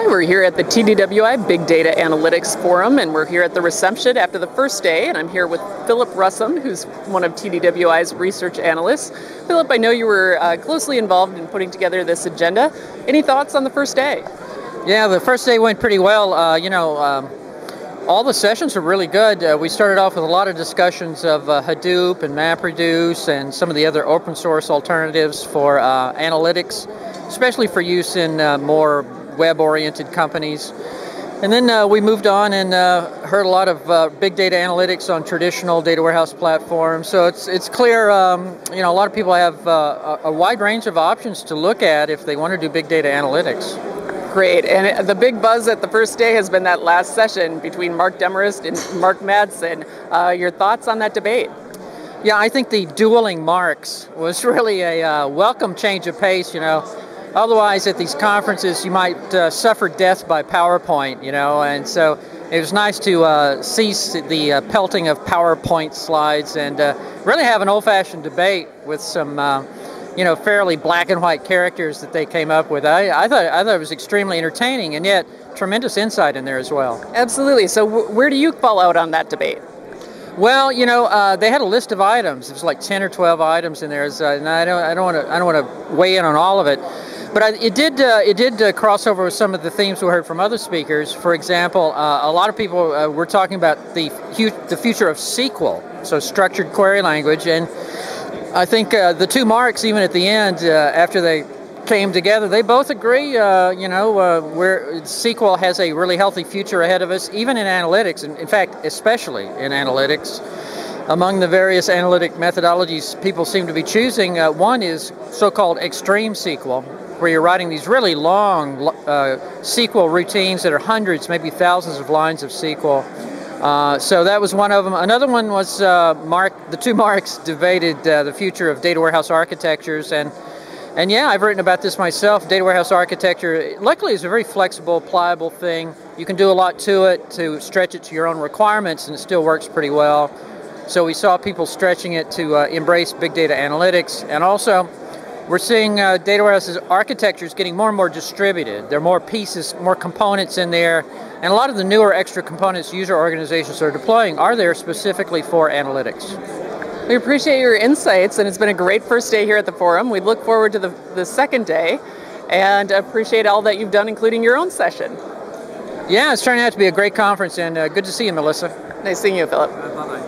Hi, we're here at the TDWI Big Data Analytics Forum, and we're here at the reception after the first day, and I'm here with Philip Russum, who's one of TDWI's research analysts. Philip, I know you were closely involved in putting together this agenda. Any thoughts on the first day? Yeah, the first day went pretty well. All the sessions were really good. We started off with a lot of discussions of Hadoop and MapReduce and some of the other open source alternatives for analytics, especially for use in more web-oriented companies. And then we moved on and heard a lot of big data analytics on traditional data warehouse platforms. So it's clear, a lot of people have a wide range of options to look at if they want to do big data analytics. Great, and the big buzz at the first day has been that last session between Mark Demarest and Mark Madsen. Your thoughts on that debate? Yeah, I think the dueling Marks was really a welcome change of pace, Otherwise, at these conferences, you might suffer death by PowerPoint, and so it was nice to cease the pelting of PowerPoint slides and really have an old-fashioned debate with some, fairly black and white characters that they came up with. I thought it was extremely entertaining, and yet tremendous insight in there as well. Absolutely. So where do you fall out on that debate? Well, they had a list of items. It was like 10 or 12 items in there, and I don't want to weigh in on all of it. But it did cross over with some of the themes we heard from other speakers. For example, a lot of people were talking about the future of SQL, so structured query language, and I think the two Marks, even at the end, after they came together, they both agree, where SQL has a really healthy future ahead of us, even in analytics, and in fact, especially in analytics. Among the various analytic methodologies people seem to be choosing, one is so-called extreme SQL, where you're writing these really long SQL routines that are hundreds, maybe thousands of lines of SQL. So that was one of them. Another one was the two Marks debated the future of data warehouse architectures, and yeah, I've written about this myself. Data warehouse architecture, luckily, is a very flexible, pliable thing. You can do a lot to it to stretch it to your own requirements, and it still works pretty well. So we saw people stretching it to embrace big data analytics, and also we're seeing data warehouse architectures getting more and more distributed. There are more pieces, more components in there, and a lot of the newer extra components user organizations are deploying are there specifically for analytics. We appreciate your insights, and it's been a great first day here at the forum. We look forward to the second day, and appreciate all that you've done, including your own session. Yeah, it's turning out to be a great conference, and good to see you, Melissa. Nice seeing you, Philip. Bye-bye.